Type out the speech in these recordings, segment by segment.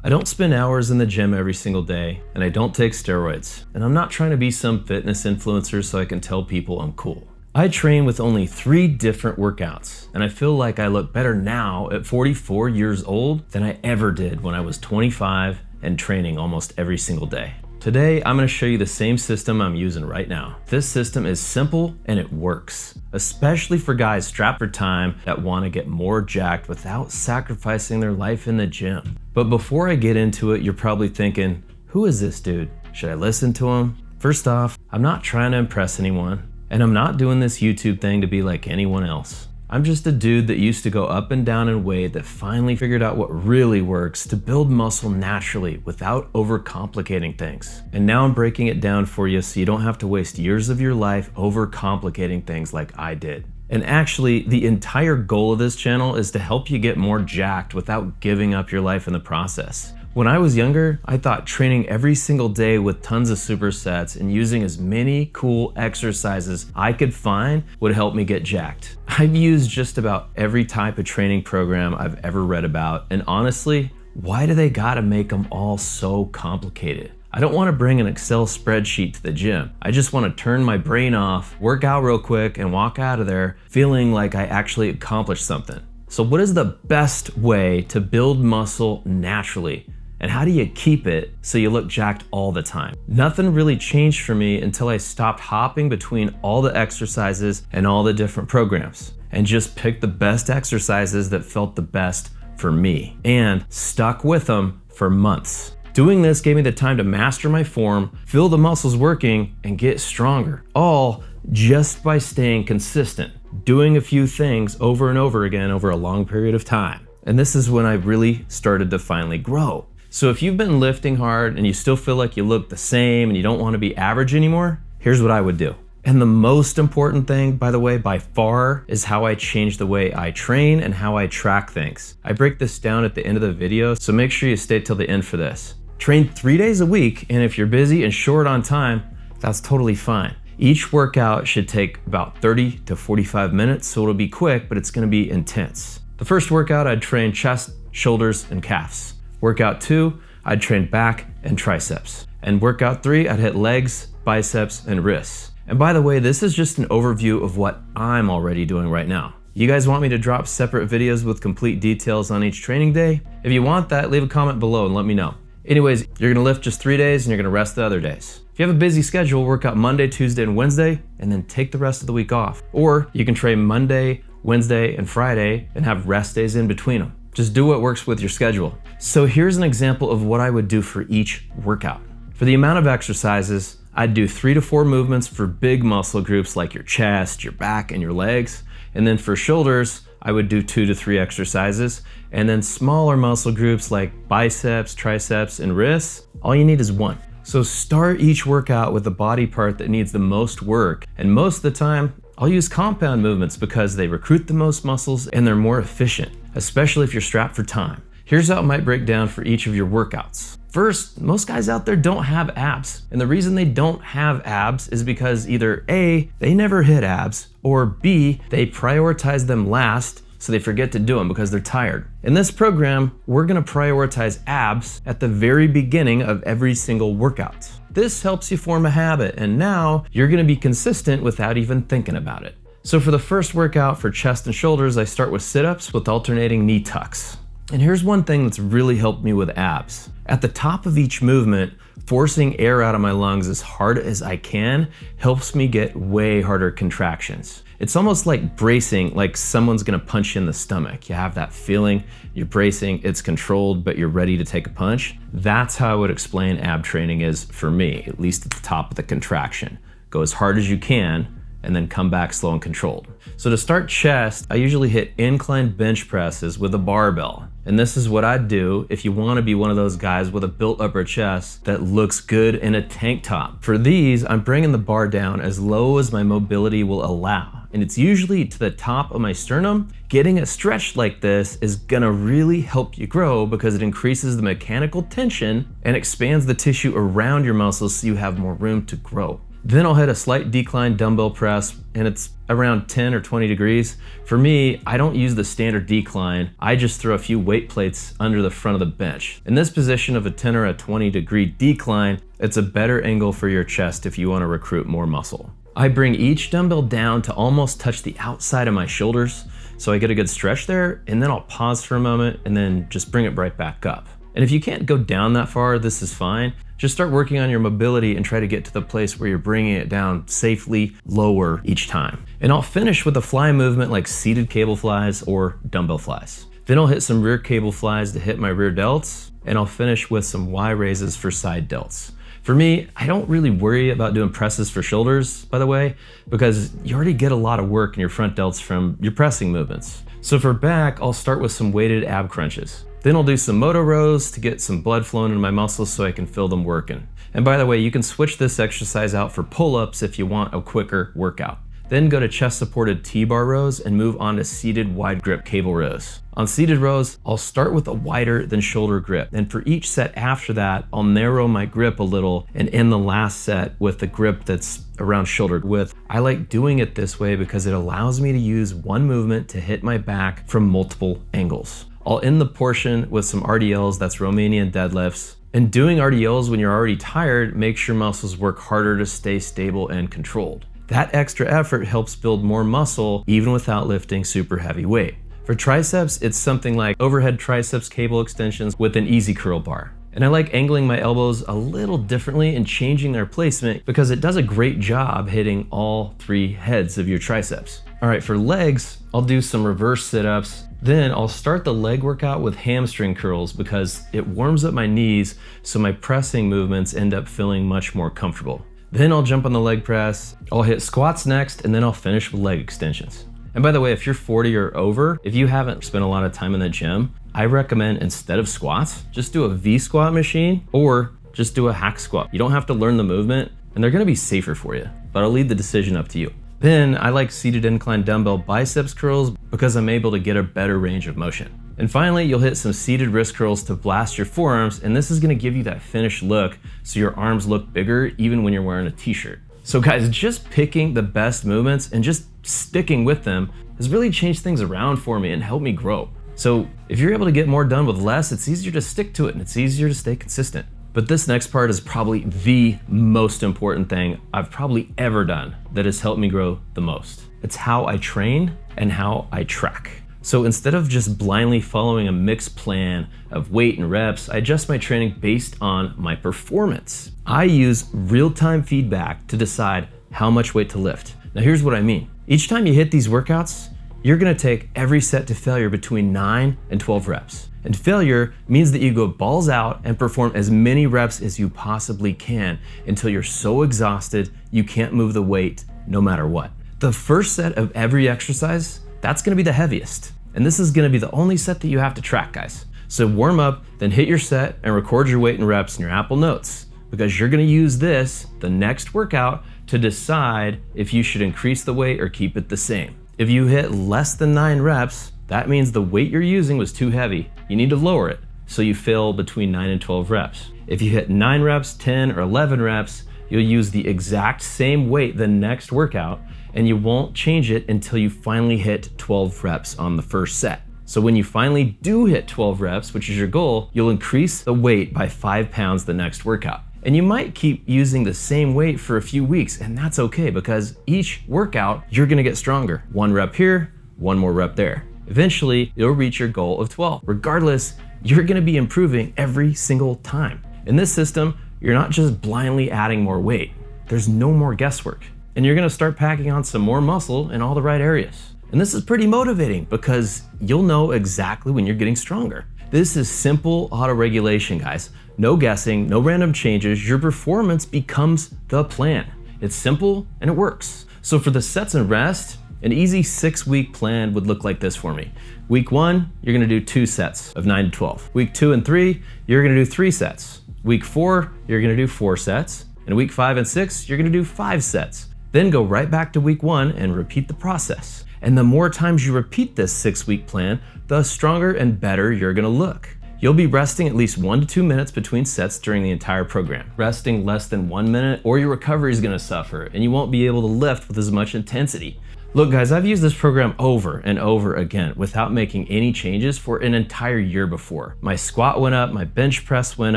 I don't spend hours in the gym every single day, and I don't take steroids. And I'm not trying to be some fitness influencer so I can tell people I'm cool. I train with only 3 different workouts, and I feel like I look better now at 44 years old than I ever did when I was 25 and training almost every single day. Today, I'm gonna show you the same system I'm using right now. This system is simple and it works, especially for guys strapped for time that wanna get more jacked without sacrificing their life in the gym. But before I get into it, you're probably thinking, who is this dude? Should I listen to him? First off, I'm not trying to impress anyone, and I'm not doing this YouTube thing to be like anyone else. I'm just a dude that used to go up and down in weight that finally figured out what really works to build muscle naturally without overcomplicating things. And now I'm breaking it down for you so you don't have to waste years of your life overcomplicating things like I did. And actually, the entire goal of this channel is to help you get more jacked without giving up your life in the process. When I was younger, I thought training every single day with tons of supersets and using as many cool exercises I could find would help me get jacked. I've used just about every type of training program I've ever read about, and honestly, why do they gotta make them all so complicated? I don't wanna bring an Excel spreadsheet to the gym. I just wanna turn my brain off, work out real quick, and walk out of there feeling like I actually accomplished something. So what is the best way to build muscle naturally? And how do you keep it so you look jacked all the time? Nothing really changed for me until I stopped hopping between all the exercises and all the different programs and just picked the best exercises that felt the best for me and stuck with them for months. Doing this gave me the time to master my form, feel the muscles working, and get stronger, all just by staying consistent, doing a few things over and over again over a long period of time. And this is when I really started to finally grow. So if you've been lifting hard and you still feel like you look the same and you don't want to be average anymore, here's what I would do. And the most important thing, by the way, by far, is how I change the way I train and how I track things. I break this down at the end of the video, so make sure you stay till the end for this. Train 3 days a week, and if you're busy and short on time, that's totally fine. Each workout should take about 30 to 45 minutes, so it'll be quick, but it's gonna be intense. The first workout, I'd train chest, shoulders, and calves. Workout 2, I'd train back and triceps. And workout 3, I'd hit legs, biceps, and wrists. And by the way, this is just an overview of what I'm already doing right now. You guys want me to drop separate videos with complete details on each training day? If you want that, leave a comment below and let me know. Anyways, you're gonna lift just 3 days and you're gonna rest the other days. If you have a busy schedule, work out Monday, Tuesday, and Wednesday, and then take the rest of the week off. Or you can train Monday, Wednesday, and Friday and have rest days in between them. Just do what works with your schedule. So here's an example of what I would do for each workout. For the amount of exercises, I'd do 3 to 4 movements for big muscle groups like your chest, your back, and your legs. And then for shoulders, I would do 2 to 3 exercises. And then smaller muscle groups like biceps, triceps, and wrists, all you need is 1. So start each workout with the body part that needs the most work. And most of the time, I'll use compound movements because they recruit the most muscles and they're more efficient, especially if you're strapped for time. Here's how it might break down for each of your workouts. First, most guys out there don't have abs. And the reason they don't have abs is because either A, they never hit abs, or B, they prioritize them last, so they forget to do them because they're tired. In this program, we're gonna prioritize abs at the very beginning of every single workout. This helps you form a habit, and now you're gonna be consistent without even thinking about it. So for the first workout for chest and shoulders, I start with sit-ups with alternating knee tucks. And here's one thing that's really helped me with abs. At the top of each movement, forcing air out of my lungs as hard as I can helps me get way harder contractions. It's almost like bracing, like someone's gonna punch you in the stomach. You have that feeling, you're bracing, it's controlled, but you're ready to take a punch. That's how I would explain ab training is for me, at least at the top of the contraction. Go as hard as you can, and then come back slow and controlled. So to start chest, I usually hit incline bench presses with a barbell. And this is what I'd do if you wanna be one of those guys with a built upper chest that looks good in a tank top. For these, I'm bringing the bar down as low as my mobility will allow. And it's usually to the top of my sternum. Getting it stretched like this is gonna really help you grow because it increases the mechanical tension and expands the tissue around your muscles so you have more room to grow. Then I'll hit a slight decline dumbbell press and it's around 10 or 20 degrees. For me, I don't use the standard decline. I just throw a few weight plates under the front of the bench. In this position of a 10 or a 20 degree decline, it's a better angle for your chest if you want to recruit more muscle. I bring each dumbbell down to almost touch the outside of my shoulders, so I get a good stretch there, and then I'll pause for a moment and then just bring it right back up. And if you can't go down that far, this is fine. Just start working on your mobility and try to get to the place where you're bringing it down safely lower each time. And I'll finish with a fly movement like seated cable flies or dumbbell flies. Then I'll hit some rear cable flies to hit my rear delts, and I'll finish with some Y raises for side delts. For me, I don't really worry about doing presses for shoulders, by the way, because you already get a lot of work in your front delts from your pressing movements. So for back, I'll start with some weighted ab crunches. Then I'll do some moto rows to get some blood flowing into my muscles so I can feel them working. And by the way, you can switch this exercise out for pull-ups if you want a quicker workout. Then go to chest supported T-bar rows and move on to seated wide grip cable rows. On seated rows, I'll start with a wider than shoulder grip. And for each set after that, I'll narrow my grip a little and end the last set with the grip that's around shoulder width. I like doing it this way because it allows me to use one movement to hit my back from multiple angles. I'll end the portion with some RDLs, that's Romanian deadlifts. And doing RDLs when you're already tired makes your muscles work harder to stay stable and controlled. That extra effort helps build more muscle even without lifting super heavy weight. For triceps, it's something like overhead triceps cable extensions with an easy curl bar. And I like angling my elbows a little differently and changing their placement because it does a great job hitting all three heads of your triceps. All right, for legs, I'll do some reverse sit-ups. Then I'll start the leg workout with hamstring curls because it warms up my knees so my pressing movements end up feeling much more comfortable. Then I'll jump on the leg press, I'll hit squats next, and then I'll finish with leg extensions. And by the way, if you're 40 or over, if you haven't spent a lot of time in the gym, I recommend instead of squats, just do a V squat machine or just do a hack squat. You don't have to learn the movement and they're gonna be safer for you, but I'll leave the decision up to you. Then I like seated incline dumbbell biceps curls because I'm able to get a better range of motion. And finally, you'll hit some seated wrist curls to blast your forearms, and this is gonna give you that finished look so your arms look bigger even when you're wearing a t-shirt. So guys, just picking the best movements and just sticking with them has really changed things around for me and helped me grow. So if you're able to get more done with less, it's easier to stick to it and it's easier to stay consistent. But this next part is probably the most important thing I've probably ever done that has helped me grow the most. It's how I train and how I track. So instead of just blindly following a mixed plan of weight and reps, I adjust my training based on my performance. I use real-time feedback to decide how much weight to lift. Now here's what I mean. Each time you hit these workouts, you're gonna take every set to failure between 9 and 12 reps. And failure means that you go balls out and perform as many reps as you possibly can until you're so exhausted you can't move the weight no matter what. The first set of every exercise, that's gonna be the heaviest. And this is gonna be the only set that you have to track, guys. So warm up, then hit your set and record your weight and reps in your Apple Notes because you're gonna use this, the next workout, to decide if you should increase the weight or keep it the same. If you hit less than 9 reps, that means the weight you're using was too heavy. You need to lower it so you fail between 9 and 12 reps. If you hit 9 reps, 10 or 11 reps, you'll use the exact same weight the next workout and you won't change it until you finally hit 12 reps on the first set. So when you finally do hit 12 reps, which is your goal, you'll increase the weight by 5 pounds the next workout. And you might keep using the same weight for a few weeks, and that's okay because each workout, you're gonna get stronger. 1 rep here, 1 more rep there. Eventually, you'll reach your goal of 12. Regardless, you're gonna be improving every single time. In this system, you're not just blindly adding more weight. There's no more guesswork. And you're gonna start packing on some more muscle in all the right areas. And this is pretty motivating because you'll know exactly when you're getting stronger. This is simple auto-regulation, guys. No guessing, no random changes. Your performance becomes the plan. It's simple and it works. So for the sets and rest, an easy 6-week plan would look like this for me. Week 1, you're gonna do 2 sets of 9 to 12. Week 2 and 3, you're gonna do 3 sets. Week 4, you're gonna do 4 sets. And week 5 and 6, you're gonna do 5 sets. Then go right back to week 1 and repeat the process. And the more times you repeat this 6-week plan, the stronger and better you're gonna look. You'll be resting at least 1 to 2 minutes between sets during the entire program. Resting less than 1 minute or your recovery is gonna suffer and you won't be able to lift with as much intensity. Look guys, I've used this program over and over again without making any changes for an entire year before. My squat went up, my bench press went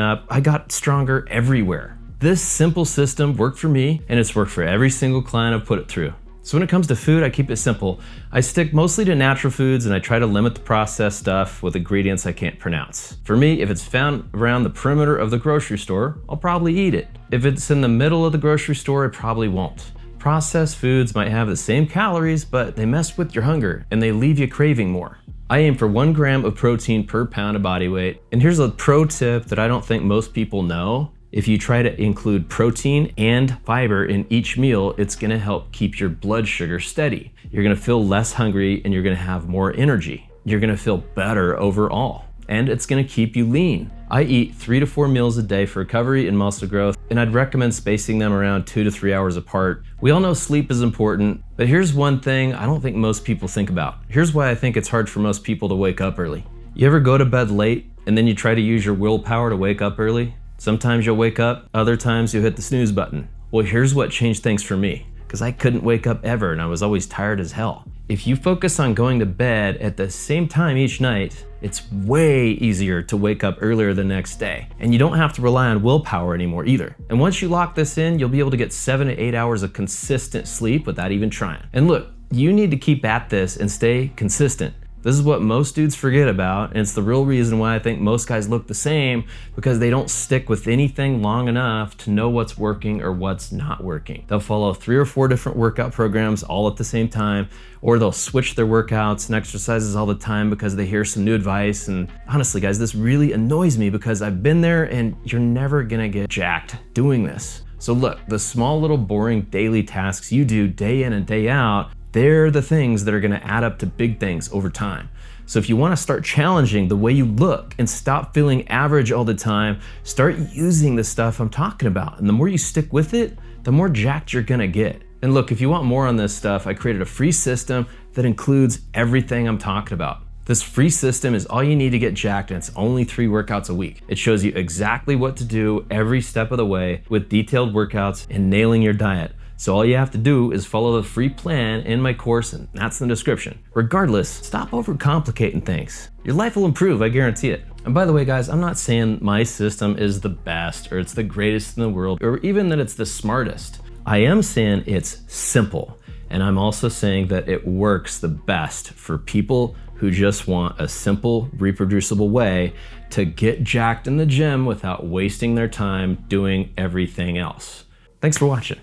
up, I got stronger everywhere. This simple system worked for me and it's worked for every single client I've put it through. So when it comes to food, I keep it simple. I stick mostly to natural foods and I try to limit the processed stuff with ingredients I can't pronounce. For me, if it's found around the perimeter of the grocery store, I'll probably eat it. If it's in the middle of the grocery store, I probably won't. Processed foods might have the same calories, but they mess with your hunger and they leave you craving more. I aim for 1 gram of protein per pound of body weight. And here's a pro tip that I don't think most people know. If you try to include protein and fiber in each meal, it's gonna help keep your blood sugar steady. You're gonna feel less hungry and you're gonna have more energy. You're gonna feel better overall, and it's gonna keep you lean. I eat 3 to 4 meals a day for recovery and muscle growth, and I'd recommend spacing them around 2 to 3 hours apart. We all know sleep is important, but here's one thing I don't think most people think about. Here's why I think it's hard for most people to wake up early. You ever go to bed late and then you try to use your willpower to wake up early? Sometimes you'll wake up, other times you'll hit the snooze button. Well, here's what changed things for me, because I couldn't wake up ever and I was always tired as hell. If you focus on going to bed at the same time each night, it's way easier to wake up earlier the next day. And you don't have to rely on willpower anymore either. And once you lock this in, you'll be able to get 7 to 8 hours of consistent sleep without even trying. And look, you need to keep at this and stay consistent. This is what most dudes forget about, and it's the real reason why I think most guys look the same, because they don't stick with anything long enough to know what's working or what's not working. They'll follow 3 or 4 different workout programs all at the same time, or they'll switch their workouts and exercises all the time because they hear some new advice. And honestly guys, this really annoys me because I've been there and you're never gonna get jacked doing this. So look, the small little boring daily tasks you do day in and day out, they're the things that are gonna add up to big things over time. So if you wanna start challenging the way you look and stop feeling average all the time, start using the stuff I'm talking about. And the more you stick with it, the more jacked you're gonna get. And look, if you want more on this stuff, I created a free system that includes everything I'm talking about. This free system is all you need to get jacked, and it's only 3 workouts a week. It shows you exactly what to do every step of the way with detailed workouts and nailing your diet. So all you have to do is follow the free plan in my course, and that's in the description. Regardless, stop overcomplicating things. Your life will improve, I guarantee it. And by the way guys, I'm not saying my system is the best or it's the greatest in the world or even that it's the smartest. I am saying it's simple. And I'm also saying that it works the best for people who just want a simple, reproducible way to get jacked in the gym without wasting their time doing everything else. Thanks for watching.